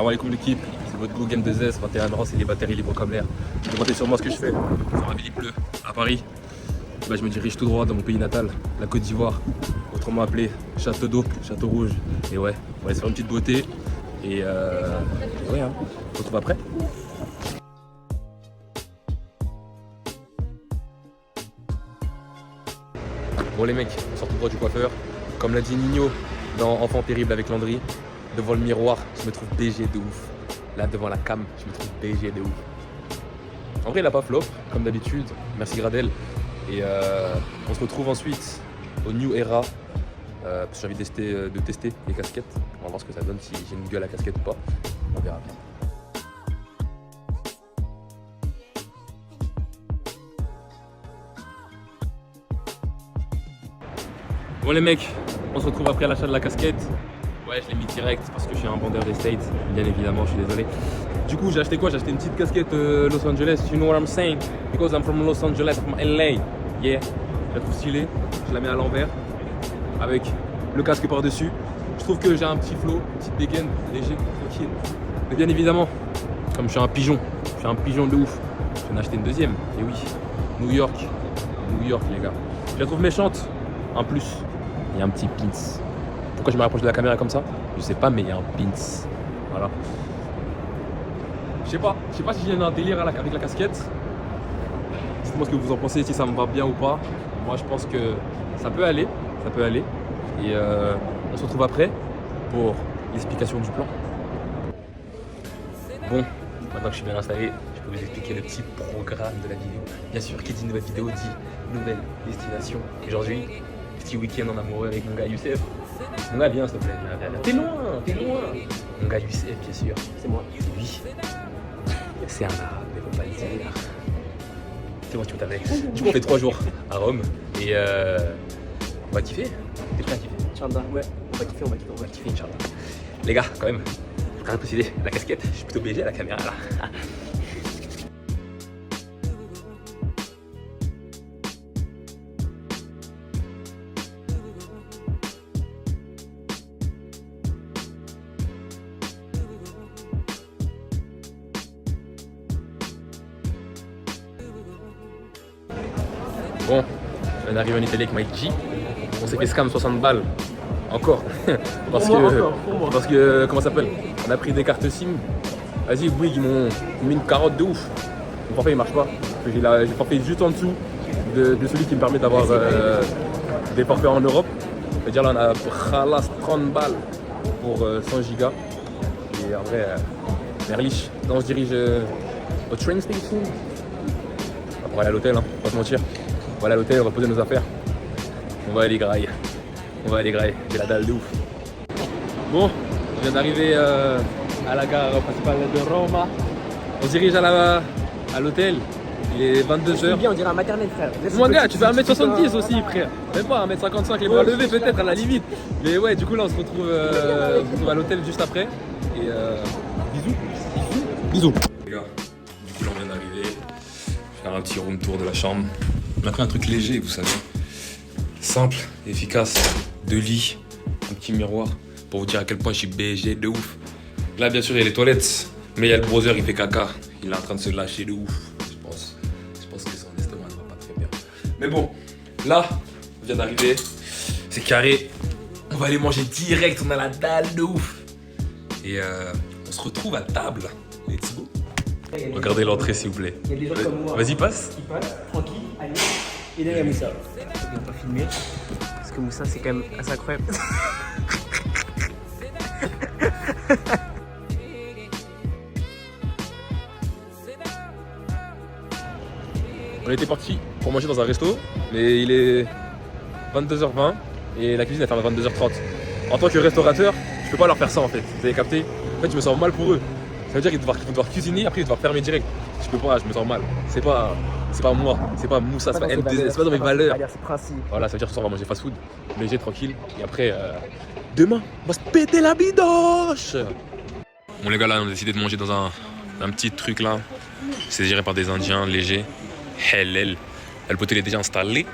Salam alaikum l'équipe, c'est votre Blue Game 2S, 21 ans, célibataire et libre comme l'air. Demandez sur moi ce que je fais. Sur un il pleut à Paris. Bah, je me dirige tout droit dans mon pays natal, la Côte d'Ivoire, autrement appelé Château d'eau, Château Rouge. Et ouais, on va aller se faire une petite beauté. Et ouais, hein, on se retrouve après. Bon les mecs, on sort tout droit du coiffeur. Comme l'a dit Nino dans Enfant terrible avec Landry, devant le miroir, je me trouve BG de ouf. Là devant la cam, je me trouve BG de ouf. En vrai il a pas flop, comme d'habitude, merci Gradel. Et on se retrouve ensuite au New Era. Parce que j'ai envie de tester les casquettes. On va voir ce que ça donne, si j'ai une gueule à casquette ou pas. On verra bien. Bon les mecs, on se retrouve après l'achat de la casquette. Ouais, je l'ai mis direct parce que je suis un vendeur des States, bien évidemment, je suis désolé. Du coup, j'ai acheté quoi? J'ai acheté une petite casquette Los Angeles, you know what I'm saying? Because I'm from Los Angeles, from LA. Yeah, je la trouve stylée, je la mets à l'envers avec le casque par-dessus. Je trouve que j'ai un petit flow, une petite dégaine, léger, tranquille. Mais bien évidemment, comme je suis un pigeon de ouf, je vais en acheter une deuxième. Et oui, New York les gars. Je la trouve méchante, en plus. Il y a un petit pins. Pourquoi je me rapproche de la caméra comme ça? Je sais pas, mais il y a un pins. Voilà. Je sais pas si j'ai un délire avec la casquette. Dites-moi ce que vous en pensez, si ça me va bien ou pas. Moi, je pense que ça peut aller. Et on se retrouve après pour l'explication du plan. Bon, maintenant que je suis bien installé, je peux vous expliquer le petit programme de la vidéo. Bien sûr, qui dit nouvelle vidéo dit nouvelle destination. Aujourd'hui, petit week-end en amoureux avec mon gars Youssef. Mon gars, viens s'il te plaît, viens. T'es loin. Mon gars Youssef, bien sûr, c'est moi, c'est lui. C'est un arabe, mais faut pas le dire. C'est moi qui me t'avais. Du coup, on fait 3 jours à Rome et on va kiffer. T'es prêt à kiffer? Inch'Allah, ouais, on va kiffer, Inch'Allah. Les gars, quand même, faut quand même préciser, la casquette, je suis plutôt BG à la caméra là. Bon, je viens d'arriver en Italie avec Mike G. On s'est fait scam 60 balles. Encore. parce que, comment ça s'appelle? On a pris des cartes SIM. Vas-y, Bouygues, ils m'ont mis une carotte de ouf. Le forfait il marche pas. J'ai le forfait juste en dessous de celui qui me permet d'avoir des forfaits en Europe. C'est-à-dire là, on a khalas 30 balles pour 100 gigas. Et en vrai, Merlich. Là, on se dirige au train station. Pour aller à l'hôtel, hein, pas se mentir. On va aller à l'hôtel, on va poser nos affaires. On va aller grailler. J'ai la dalle de ouf. Bon, je viens d'arriver à la gare principale de Roma. On se dirige à l'hôtel. Il est 22h. bien, on dirait un maternel, frère. Mon gars, tu fais 1m70 aussi, frère. Même pas 1m55, les bras levés peut-être à la limite. Mais ouais, du coup là on se retrouve à l'hôtel juste après. Et bisous. Les gars, du coup là on vient d'arriver. Je vais faire un petit room tour de la chambre. On a pris un truc léger, vous savez. Simple, efficace, 2 lits, un petit miroir pour vous dire à quel point je suis BG de ouf. Là bien sûr il y a les toilettes, mais il y a le brother, il fait caca. Il est en train de se lâcher de ouf. Je pense que son estomac ne va pas très bien. Mais bon, là, on vient d'arriver. C'est carré. On va aller manger direct, on a la dalle de ouf. Et on se retrouve à table. Let's go. Regardez l'entrée s'il vous plaît. Il y a des gens comme moi. Vas-y, passe. Qui passent, tranquille, allez. Et là, il y a Moussa. On va pas filmer. Parce que Moussa, c'est quand même assez incroyable. On était parti pour manger dans un resto, mais il est 22h20 et la cuisine elle ferme à 22h30. En tant que restaurateur, je peux pas leur faire ça en fait. Vous avez capté? En fait, je me sens mal pour eux. Ça veut dire qu'ils vont devoir cuisiner, après ils vont devoir fermer direct. Je peux pas, je me sens mal. C'est pas moi, c'est pas Moussa, c'est pas M2, c'est pas dans mes valeurs. C'est principe. Voilà, ça veut dire que ce soir on va manger fast food, léger, tranquille. Et après, demain, on va se péter la bidoche. Bon les gars, là on a décidé de manger dans un petit truc là. C'est géré par des Indiens, léger. Hellel. Le poteau il est déjà installé,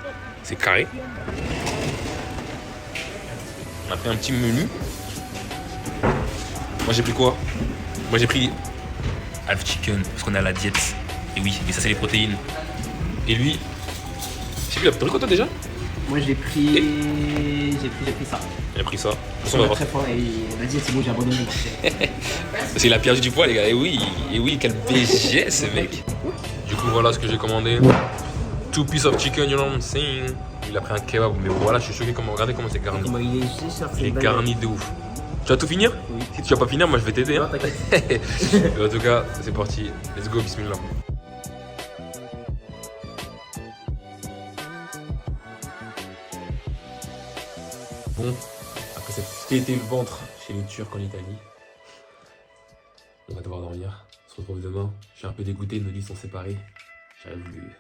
c'est carré. On a pris un petit menu. Moi j'ai pris quoi? Moi j'ai pris half chicken parce qu'on est à la diète. Et oui, mais ça c'est les protéines. Et lui, je sais plus, t'as pris quoi toi déjà? Moi j'ai pris ça. Il a pris ça. De toute façon, On on va va voir. très fort et il m'a dit c'est bon, j'ai abandonné. Parce qu'il a perdu du poids les gars. Et oui, quel BG ce mec. Du coup voilà ce que j'ai commandé. 2 pieces of chicken, you know what I'm saying. Il a pris un kebab, mais voilà, je suis choqué comment, regardez comment c'est garni. Comment il est juste sorti. Il est garni de ouf. Tu vas tout finir? Oui. Si tu vas pas finir, moi je vais t'aider. Non, Hein. t'inquiète. En tout cas, c'est parti. Let's go, bismillah. Bon, après cette fêté le ventre chez les Turcs en Italie, on va devoir dormir. On se retrouve demain. Je suis un peu dégoûté, nos lits sont séparés. J'aurais voulu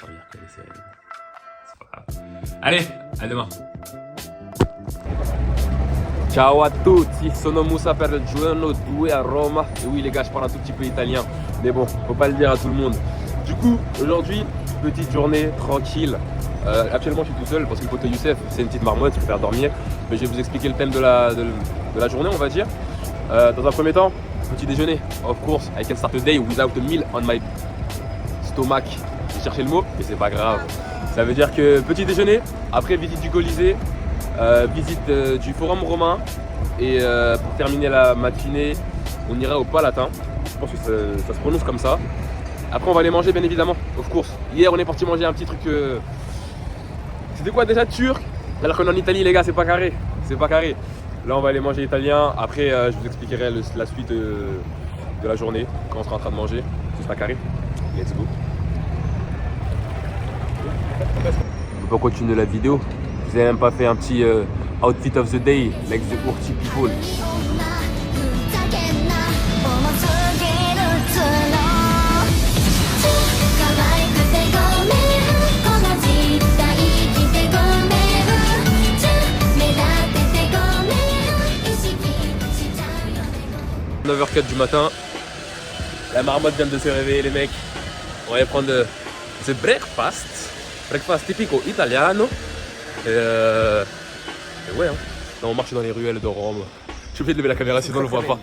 dormir comme les séries. C'est pas grave. Allez, à demain. Ciao a tutti, sono Moussa per il giorno 2 à Roma. Et oui les gars, je parle un tout petit peu italien, mais bon, faut pas le dire à tout le monde. Du coup, aujourd'hui, petite journée tranquille. Actuellement, je suis tout seul parce que le pote Youssef, c'est une petite marmotte, je préfère dormir. Mais je vais vous expliquer le thème de la journée, on va dire. Dans un premier temps, petit déjeuner. Of course, I can start the day without a meal on my stomach. J'ai cherché le mot, mais c'est pas grave. Ça veut dire que petit déjeuner, après visite du Colisée, visite du Forum romain. Et pour terminer la matinée, on ira au Palatin. Je pense que ça se prononce comme ça. Après, on va aller manger, bien évidemment, of course. Hier, on est parti manger un petit truc. C'était quoi déjà, turc? Alors qu'on est en Italie, les gars, c'est pas carré. C'est pas carré. Là, on va aller manger italien. Après, je vous expliquerai la suite de la journée quand on sera en train de manger. Ce sera carré. Let's go. On peut continuer la vidéo. Vous avez même pas fait un petit outfit of the day, like the Urti people. « 9h04 du matin, la marmotte vient de se réveiller les mecs. On va aller prendre the breakfast typico italiano. Et ouais, hein. Là, on marche dans les ruelles de Rome. Je suis obligé de lever la caméra sinon on le voit pas.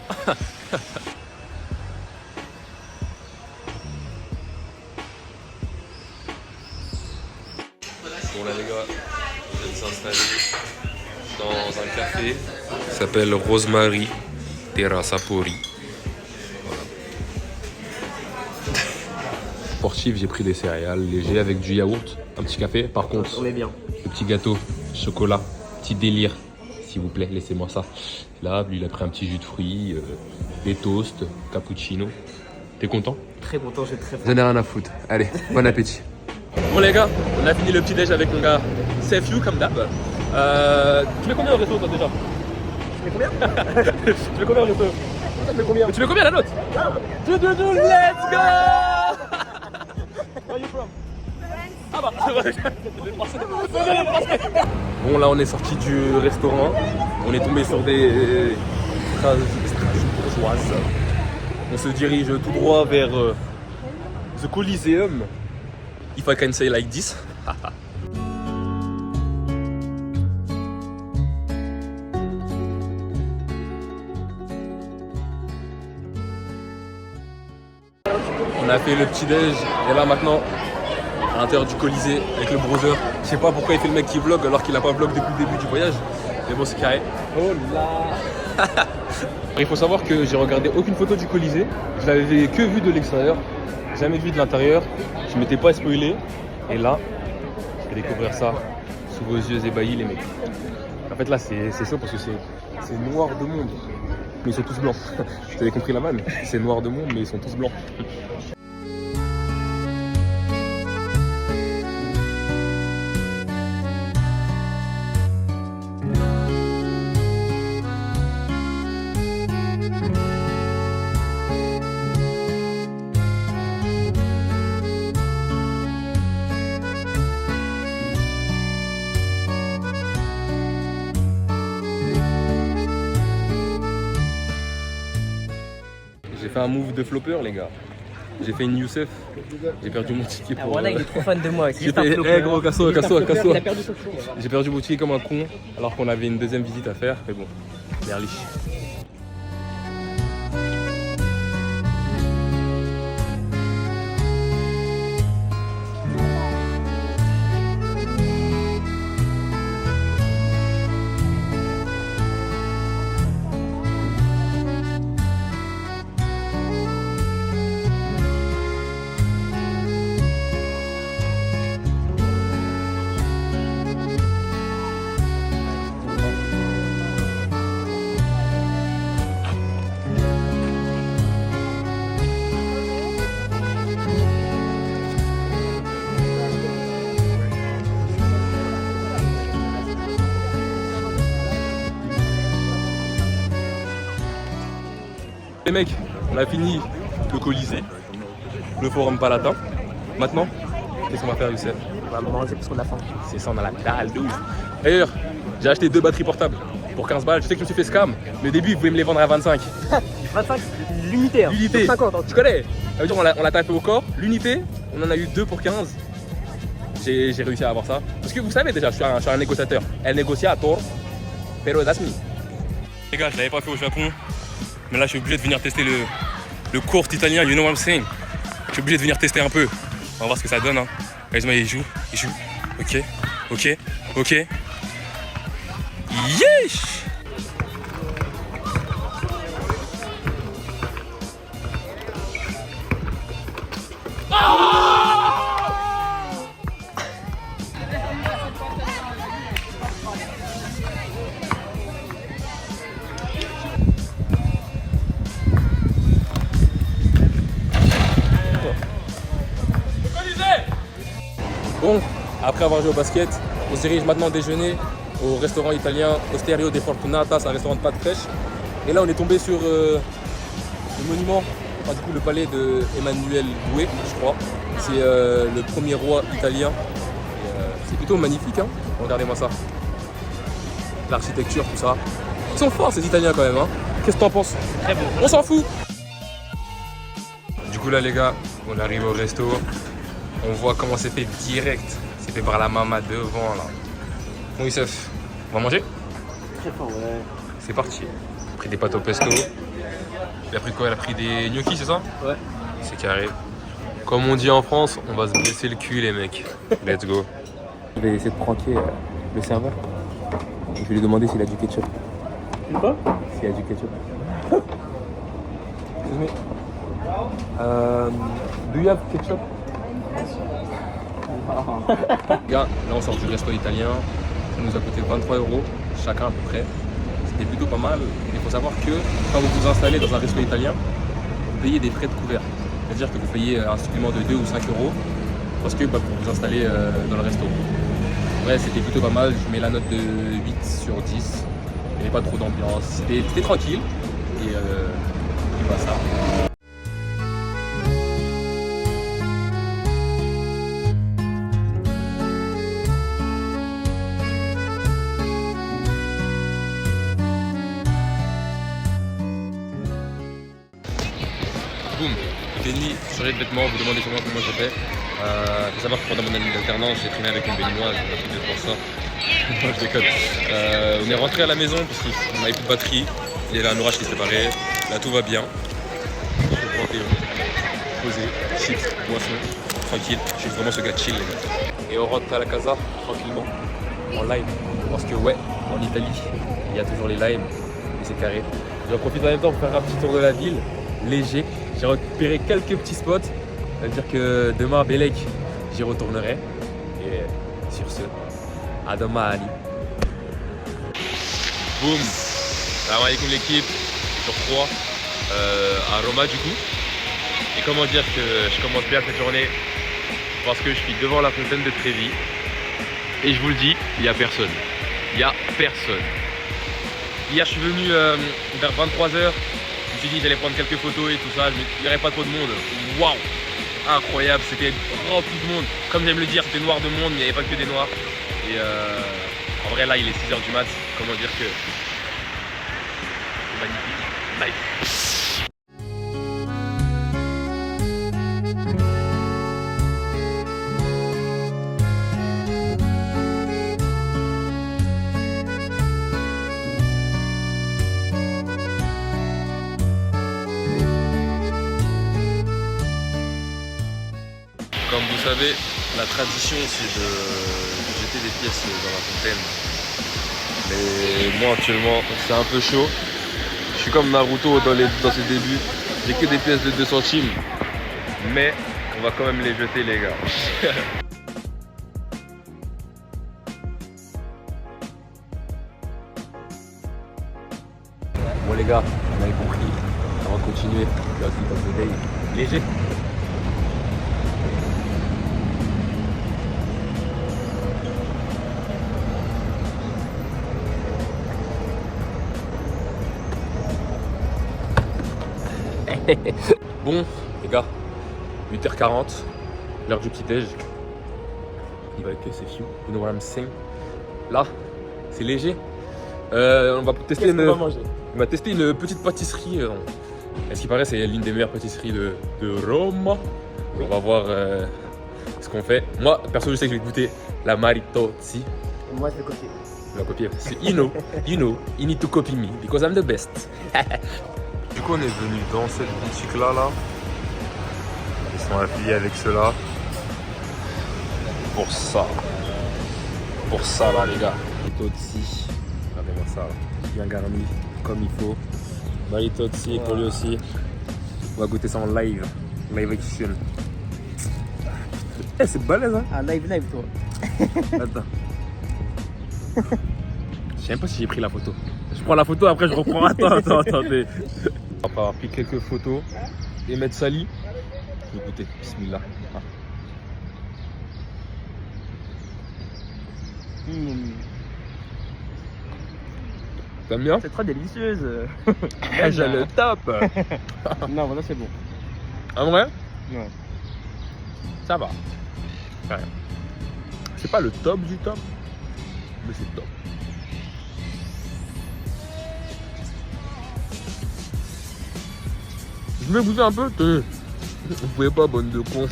Bon là les gars, on vient de s'installer dans un café qui s'appelle Rosemary Terra Sapori. Voilà. Sportif, j'ai pris des céréales légers avec du yaourt, un petit café. Par contre, On est bien. le petit gâteau, chocolat, petit délire, s'il vous plaît, laissez-moi ça. Là, lui, il a pris un petit jus de fruits, des toasts, cappuccino. T'es content? Très content, j'ai très faim. J'en ai rien à foutre. Allez, bon appétit. Bon les gars, on a fini le petit déj avec mon gars Save You comme d'hab. Tu mets combien au resto toi déjà? Tu mets combien? Tu mets combien au resto? Tu mets combien? Tu mets combien la note? Let's go! Where are you from? Ah bah, bon là on est sorti du restaurant. On est tombé sur des phrases bourgeoises. On se dirige tout droit vers the Coliseum. If I can say like this. On a fait le petit déj et là maintenant à l'intérieur du Colisée avec le browser. Je sais pas pourquoi il fait le mec qui vlog alors qu'il a pas vlog depuis le début du voyage. Mais bon c'est carré. Oh là. Il faut savoir que j'ai regardé aucune photo du Colisée. Je l'avais que vu de l'extérieur, jamais vu de l'intérieur. Je m'étais pas spoilé. Et là, je vais découvrir ça sous vos yeux ébahis les mecs. En fait là c'est chaud parce que c'est noir de monde. Mais ils sont tous blancs. Je t'avais compris la vanne. C'est noir de monde mais ils sont tous blancs. J'ai fait un move de flopper les gars. J'ai fait une Youssef. J'ai perdu mon ticket Ah, pour... voilà, il est trop fan de moi. J'ai fait... Eh gros, casse-toi, casse-toi, casse-toi. Il a perdu son flou. J'ai perdu mon ticket comme un con alors qu'on avait une deuxième visite à faire. Mais bon, merliche. Les mecs, on a fini le Colisée, le Forum Palatin. Maintenant, qu'est-ce qu'on va faire, Youssef? On va manger parce qu'on a faim. C'est ça, on a la dalle de ouf. D'ailleurs, j'ai acheté 2 batteries portables pour 15 balles. Je sais que je me suis fait scam, mais au début, ils voulaient me les vendre à 25. 25, l'unité. Hein. L'unité, 50. Hein. tu connais? Ça veut dire on l'a tapé au corps. L'unité, on en a eu 2 pour 15. J'ai réussi à avoir ça. Parce que vous savez déjà, je suis un négociateur. El negociator, pero that's me. Les gars, je l'avais pas fait au Japon, mais là, je suis obligé de venir tester le court italien, you know what I'm saying? Je suis obligé de venir tester un peu. On va voir ce que ça donne. Hein. Regardez-moi, il joue. Ok, ok, ok. Yeesh! Bon, après avoir joué au basket, on se dirige maintenant déjeuner au restaurant italien Osteria de Fortunata, c'est un restaurant de pâtes fraîches. Et là, on est tombé sur le monument, enfin, du coup, le palais de Emmanuel II, je crois. C'est le premier roi italien. C'est plutôt magnifique, hein. Regardez-moi ça. L'architecture, tout ça. Ils sont forts, ces Italiens, quand même. Hein. Qu'est-ce que t'en penses? Très beau. On s'en fout. Du coup, là, les gars, on arrive au resto. On voit comment c'est fait direct. C'est fait par la maman devant, là. Bon, Youssef, on va manger? Très fort, ouais. C'est parti. Il a pris des pâtes au pesto. Il a pris quoi? Il a pris des gnocchis, c'est ça? Ouais. C'est carré. Comme on dit en France, on va se blesser le cul, les mecs. Let's go. Je vais essayer de pranker le serveur. Je vais lui demander s'il a du ketchup. Quoi? S'il a du ketchup. Excuse me. Do you have ketchup? Gars, là on sort du resto italien. Ça nous a coûté 23 € chacun à peu près. C'était plutôt pas mal. Il faut savoir que quand vous vous installez dans un resto italien, vous payez des frais de couvert. C'est-à-dire que vous payez un supplément de 2 ou 5 € parce que pour vous installer dans le resto. Ouais, c'était plutôt pas mal. Je mets la note de 8 sur 10. Il n'y avait pas trop d'ambiance. C'était tranquille. Et voilà ça. Boum, il est nuit, changé de vêtements, vous demandez sûrement comment j'ai fait. Il faut savoir que pendant mon année d'alternance, j'ai traîné avec une béninoise, on a pris 2 pour ça. Non, je déconne. On est rentré à la maison parce qu'on n'avait plus de batterie, il y avait un orage qui se préparait, là tout va bien. Je suis tranquille, posé, chips, boisson, tranquille, je suis vraiment ce gars chill les gars. Et on rentre à la casa tranquillement, en live, parce que ouais, en Italie, il y a toujours les lives, et c'est carré. J'en profite en même temps pour faire un petit tour de la ville, léger. J'ai récupéré quelques petits spots. Ça veut dire que demain à Bélec, j'y retournerai. Et sur ce, à domani. Boum. Salam alaikum l'équipe. Sur 3 à Roma du coup. Et comment dire que je commence bien cette journée parce que je suis devant la fontaine de Trévi. Et je vous le dis, il n'y a personne. Il n'y a personne. Hier je suis venu vers 23 h. Je me suis dit j'allais prendre quelques photos et tout ça, il n'y aurait pas trop de monde. Waouh, incroyable, c'était rempli de monde. Comme j'aime le dire, c'était noir de monde, mais il n'y avait pas que des noirs. Et en vrai là il est 6 h du mat, comment dire que c'est magnifique. Nice. Comme vous savez, la tradition c'est de jeter des pièces dans la fontaine. Mais moi actuellement c'est un peu chaud. Je suis comme Naruto dans ses débuts. J'ai que des pièces de 2 centimes. Mais on va quand même les jeter les gars. Bon les gars, vous avez compris. On va continuer. Léger. Bon, les gars, 8h40, l'heure du petit-déj. Il va avec ses filles. You know what I'm saying? Là, c'est léger. On va tester Qu'est-ce qu'on va manger? On va tester une petite pâtisserie. Et ce qui paraît, c'est l'une des meilleures pâtisseries de Rome. On va voir ce qu'on fait. Moi, perso, je sais que je vais goûter la Maritozzi. Moi, je vais copier. Je vais copier. You need to copy me because I'm the best. Du coup, on est venu dans cette boutique-là. Ils sont affiliés avec ceux-là. Pour ça. Pour ça, là, les gars. Maritozzi. Regardez-moi ça, là. Bien garni, comme il faut. Maritozzi pour lui aussi. On va goûter ça en live. Live action. Eh, c'est balèze, hein? Ah, live, toi. Attends. Je sais même pas si j'ai pris la photo. Je prends la photo, après je reprends. Attendez. Après avoir pris quelques photos et mettre sali. Je vais goûter. Bismillah. Ah. T'aimes bien? C'est trop délicieuse. J'ai le top. Non, voilà, c'est bon. En vrai? Ouais. Ça va. Ouais. C'est pas le top du top, mais c'est top. Je vais goûter un peu. Vous pouvez pas, bonne de con.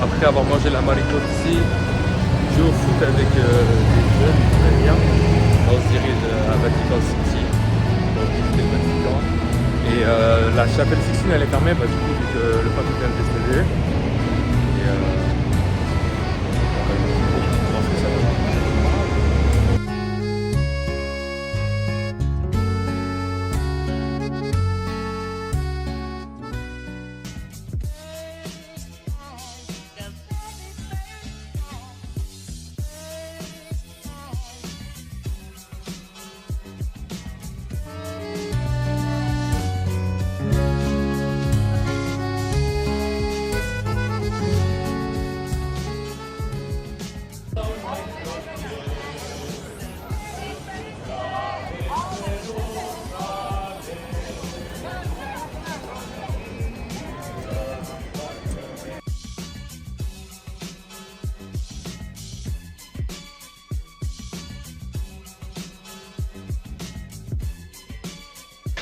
Après avoir mangé la Maritozzi, je joue au foot avec des jeunes italiens. On se dirige à Vatican City pour visiter le Vatican. Et la chapelle Sixtine elle est fermée, du coup vu que le pape vient de décéder. Et on va voir ce que ça donne.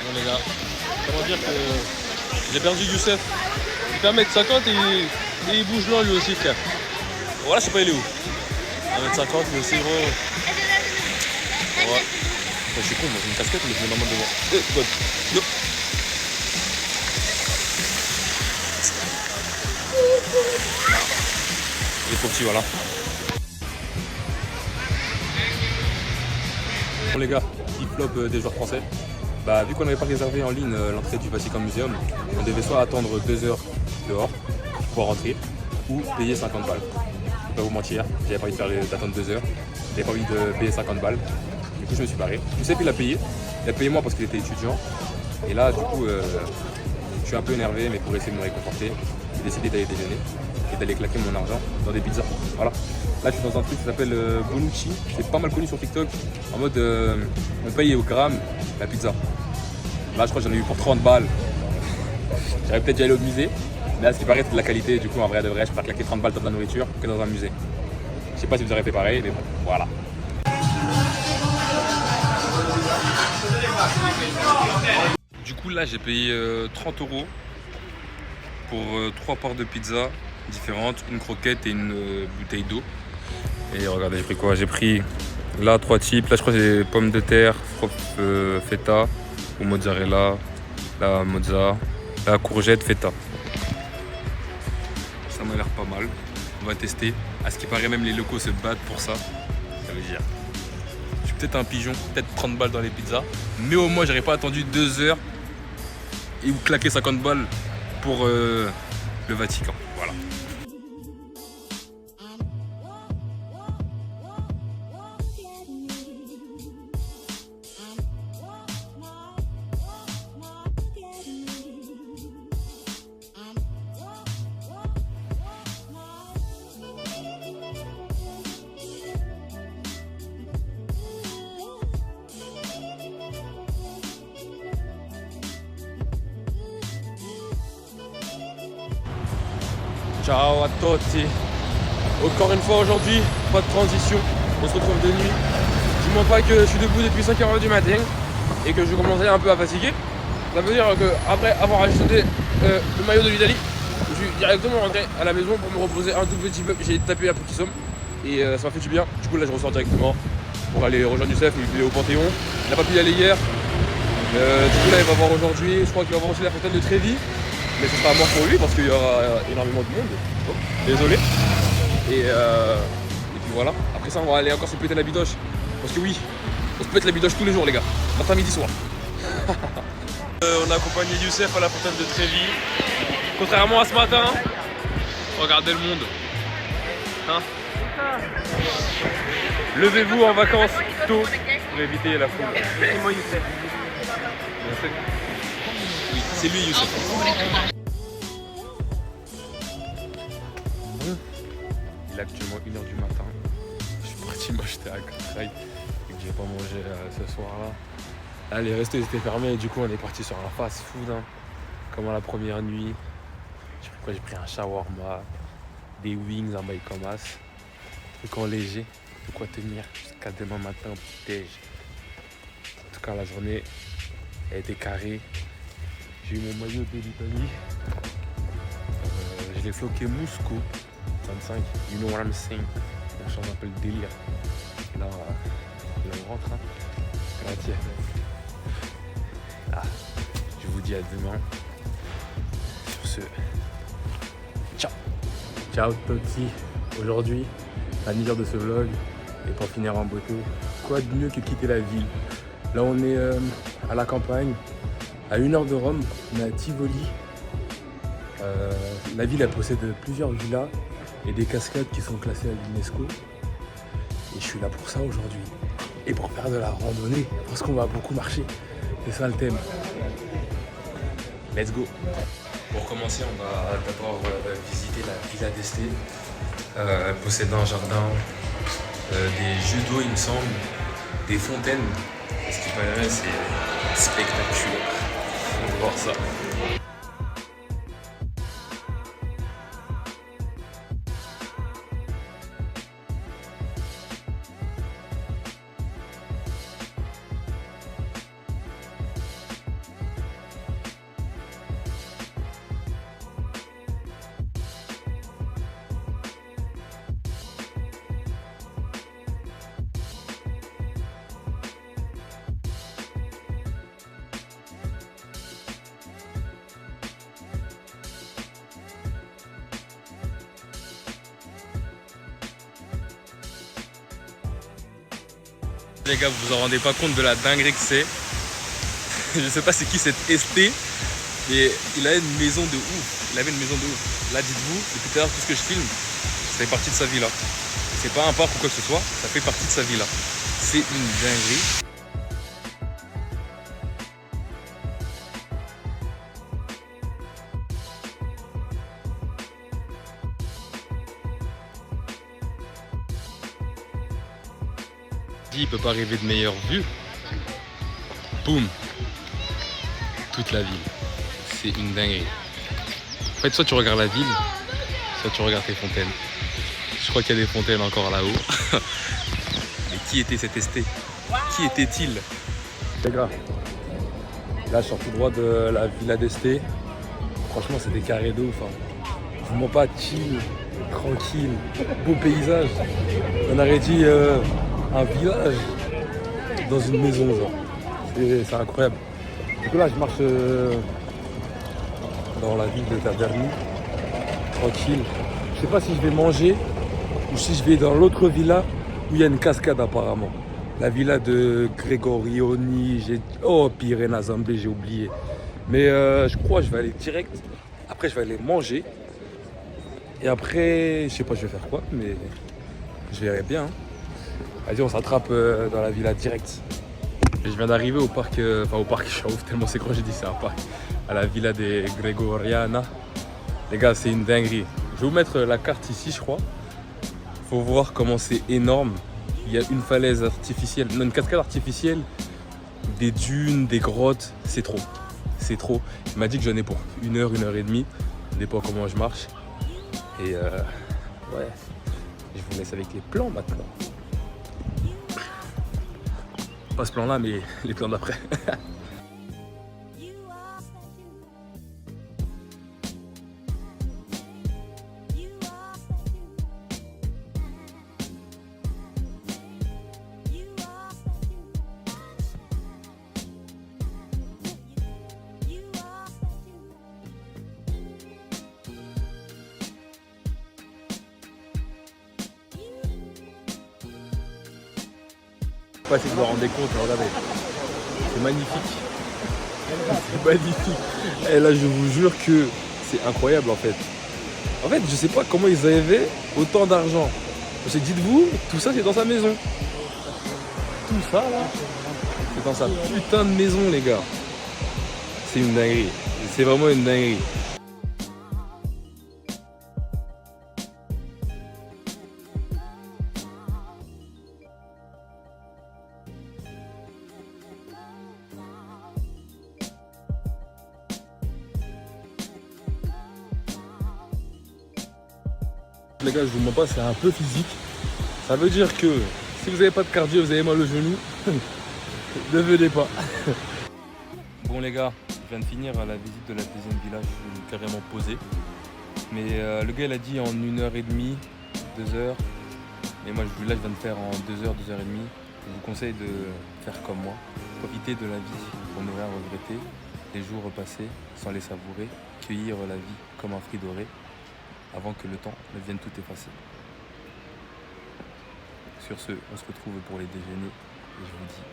Bon les gars, comment dire que j'ai perdu Youssef. Il fait 1m50 et il bouge loin lui aussi frère. Voilà, je sais pas il est où. 1m50 mais aussi gros. Ouais. Je suis con, moi j'ai une casquette mais je me demande devant. God. Yo. Il est trop petit, voilà. Bon les gars, petit flop des joueurs français. Vu qu'on n'avait pas réservé en ligne l'entrée du Vatican Museum, on devait soit attendre 2 heures dehors pour pouvoir rentrer ou payer 50 balles. Je vais pas vous mentir, j'avais pas envie d'attendre 2 heures, j'avais pas envie de payer 50 balles. Du coup je me suis barré. Youssef il a payé moi parce qu'il était étudiant. Et là du coup je suis un peu énervé, mais pour essayer de me réconforter, j'ai décidé d'aller déjeuner et d'aller claquer mon argent dans des pizzas. Voilà. Là je suis dans un truc qui s'appelle Bonucci, c'est pas mal connu sur TikTok, en mode on paye au gramme la pizza. Là je crois que j'en ai eu pour 30 balles. J'aurais peut-être dû aller au musée, mais à ce qui paraît c'est de la qualité, du coup en vrai de vrai je préfère claquer 30 balles dans de la nourriture que dans un musée. Je sais pas si vous aurez fait pareil, mais bon, voilà. Du coup là j'ai payé 30 € pour 3 parts de pizza différentes, une croquette et une bouteille d'eau. Et regardez, j'ai pris quoi? J'ai pris là 3 types, là je crois que c'est des pommes de terre, feta ou mozzarella, la mozza, la courgette, feta. Ça m'a l'air pas mal, on va tester. À ce qui paraît même les locaux se battent pour ça, ça veut dire. Je suis peut-être un pigeon, peut-être 30 balles dans les pizzas, mais au moins j'aurais pas attendu 2 heures et vous claquer 50 balles pour le Vatican. Voilà. Ciao à tutti. Encore une fois aujourd'hui, pas de transition. On se retrouve de nuit. Je ne mens pas que je suis debout depuis 5h du matin et que je commençais un peu à fatiguer. Ça veut dire qu'après avoir acheté le maillot de l'Italie, je suis directement rentré à la maison pour me reposer un tout petit peu. J'ai tapé un petit somme et ça m'a fait du bien. Du coup là je ressors directement pour aller rejoindre Youssef, il est au Panthéon. Il n'a pas pu y aller hier. Du coup là il va voir aujourd'hui, je crois qu'il va voir aussi la fontaine de Trévi. Mais ce sera mort pour lui parce qu'il y aura énormément de monde. Oh, désolé. Et puis voilà. Après ça on va aller encore se péter la bidoche. Parce que oui, on se pète la bidoche tous les jours les gars. Matin, midi, soir. On a accompagné Youssef à la fontaine de Trévi. Contrairement à ce matin, regardez le monde. Hein? Levez-vous en vacances tôt pour éviter la foule. C'est moi Youssef. Oui, c'est lui Youssef. Il est actuellement 1h du matin. Je suis parti m'acheter à Cartwright et que j'ai pas mangé ce soir-là. Là, les restos étaient fermés et du coup on est parti sur un fast-food hein, comme à la première nuit. J'ai pris un shawarma, des wings en baïkomas, truc en léger, de quoi tenir jusqu'à demain matin au petit-déj. En tout cas la journée a été carrée. J'ai eu mon maillot de l'Italie. Je l'ai floqué Musco 25, you know what I'm saying. On change un peu le délire. Et là on rentre. Hein. Grazie. Ah, je vous dis à demain. Sur ce, ciao. Ciao Totti. Aujourd'hui, l'anniversaire de ce vlog. Et pour finir en beauté, quoi de mieux que quitter la ville. Là on est à la campagne, à 1 heure de Rome, on est à Tivoli. La ville elle possède plusieurs villas et des cascades qui sont classées à l'UNESCO. Et je suis là pour ça aujourd'hui. Et pour faire de la randonnée, parce qu'on va beaucoup marcher. C'est ça le thème. Let's go. Pour commencer, on va d'abord visiter la Villa d'Este. Possède un jardin, des jeux d'eau il me semble, des fontaines. Ce qui paraît c'est spectaculaire. On va voir ça. Les gars, vous vous en rendez pas compte de la dinguerie que c'est. Je sais pas c'est qui cet Esté, mais il a une maison de ouf. Il avait une maison de ouf. Là, dites-vous, depuis tout à l'heure, tout ce que je filme, ça fait partie de sa villa. C'est pas un parc ou quoi que ce soit, ça fait partie de sa villa. C'est une dinguerie. Il peut pas rêver de meilleure vue. Boum. Toute la ville. C'est une dinguerie. En fait, soit tu regardes la ville, soit tu regardes tes fontaines. Je crois qu'il y a des fontaines encore là-haut. Mais qui était cet Esté? Qui était-il? Les gars, là je sors tout droit de la Villa d'Este. Franchement, c'est des carrés de ouf. Hein. Je mens pas, chill, tranquille, beau paysage. On aurait dit un village dans une maison, genre. C'est incroyable. Du coup là je marche dans la ville de Taverny, tranquille. Je sais pas si je vais manger ou si je vais dans l'autre villa où il y a une cascade apparemment. La villa de Gregorioni, Pirena Zambé, j'ai oublié. Mais je crois que je vais aller direct. Après je vais aller manger. Et après, je sais pas je vais faire quoi, mais je verrai bien. Hein. Vas-y, on s'attrape dans la villa direct. Et je viens d'arriver au parc, au parc, je suis ouf tellement c'est gros, j'ai dit c'est un parc. À la villa des Gregoriana. Les gars, c'est une dinguerie. Je vais vous mettre la carte ici, je crois. Faut voir comment c'est énorme. Il y a une falaise artificielle, non, une cascade artificielle, des dunes, des grottes. C'est trop. C'est trop. Il m'a dit que j'en ai pour 1 heure, 1 heure et demie. Ça dépend comment je marche. Et ouais, je vous laisse avec les plans maintenant. Pas ce plan-là, mais les plans d'après. Je sais pas si vous vous rendez compte, mais regardez. C'est magnifique. C'est magnifique. Et là, je vous jure que c'est incroyable en fait. En fait, je sais pas comment ils avaient autant d'argent. Parce que dites-vous, tout ça c'est dans sa maison. Tout ça là, c'est dans sa putain de maison les gars. C'est une dinguerie. C'est vraiment une dinguerie. Les gars, je vous mens pas, c'est un peu physique. Ça veut dire que si vous n'avez pas de cardio, vous avez mal au genou, ne venez pas. Bon les gars, je viens de finir la visite de la deuxième village, je suis carrément posé. Mais le gars il a dit en 1h30, 2h. Et moi là je viens de faire en 2h, 2h30. Je vous conseille de faire comme moi. Profiter de la vie pour ne rien regretter. Les jours passés sans les savourer. Cueillir la vie comme un fruit doré. Avant que le temps ne vienne tout effacer. Sur ce, on se retrouve pour les déjeuners et je vous dis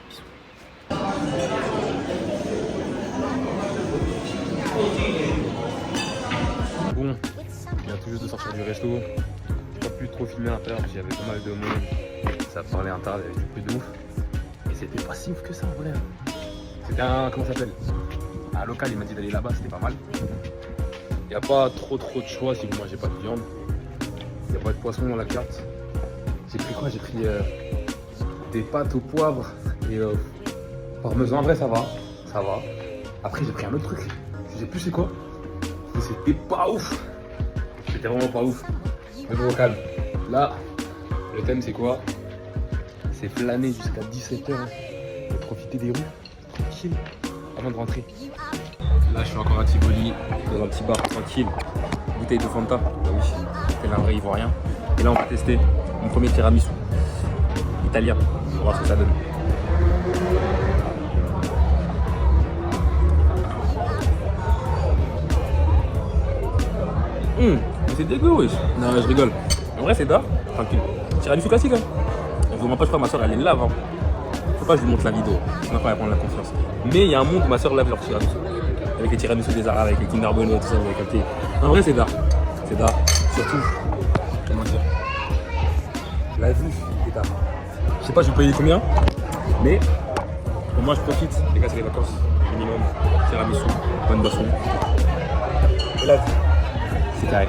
bisous. Bon, je viens tout juste de sortir du resto. J'ai pas pu trop filmer à l'intérieur parce qu'il y avait pas mal de monde. Ça parlait à l'intérieur, il y avait du bruit de ouf. Et c'était pas si ouf que ça en vrai. C'était un, comment ça s'appelle? Un local, il m'a dit d'aller là-bas, c'était pas mal. Il n'y a pas trop de choix si vous mangez pas de viande. Il n'y a pas de poisson dans la carte. J'ai pris quoi? J'ai pris des pâtes au poivre et parmesan. En vrai, ça va. Ça va. Après, j'ai pris un autre truc. Je sais plus c'est quoi. Mais c'était pas ouf. C'était vraiment pas ouf. Mais bon, calme. Là, le thème c'est quoi? C'est flâner jusqu'à 17h et profiter des rues. Tranquille. Avant de rentrer. Là, je suis encore à Tivoli, dans un petit bar tranquille. Bouteille de Fanta. Bah oui, c'est là, en vrai, ils voient rien. Et là, on va tester mon premier tiramisu italien. On va voir ce que ça donne. Mais c'est dégueu, wesh. Non, je rigole. En vrai, c'est d'art. Tranquille. Tiramisu classique, hein. Je vous mens pas, je crois que ma soeur, elle est lave. Hein. Faut pas que je lui montre la vidéo. Sinon, elle va prendre la confiance. Mais il y a un monde où ma soeur lave leur tiramisu. Avec les tiramisu des Arabes, avec les Kinder Bueno, tout ça, vous avez capté. En vrai, c'est d'art. C'est d'art. Surtout, comment dire, la vue est d'art. Je sais pas, je vais payer combien, mais pour moi, je profite. Les gars, c'est les vacances. Minimum. Tiramisu, bonne boisson. Et la vue, c'est carré.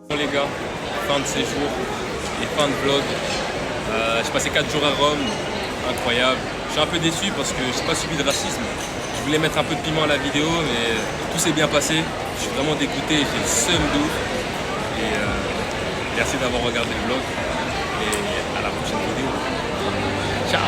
Les gars, fin de séjour et fin de vlog. J'ai passé 4 jours à Rome, incroyable. Je suis un peu déçu parce que je n'ai pas subi de racisme. Je voulais mettre un peu de piment à la vidéo, mais tout s'est bien passé. Je suis vraiment dégoûté, j'ai le seum d'ouf. Et merci d'avoir regardé le vlog et à la prochaine vidéo. Ciao.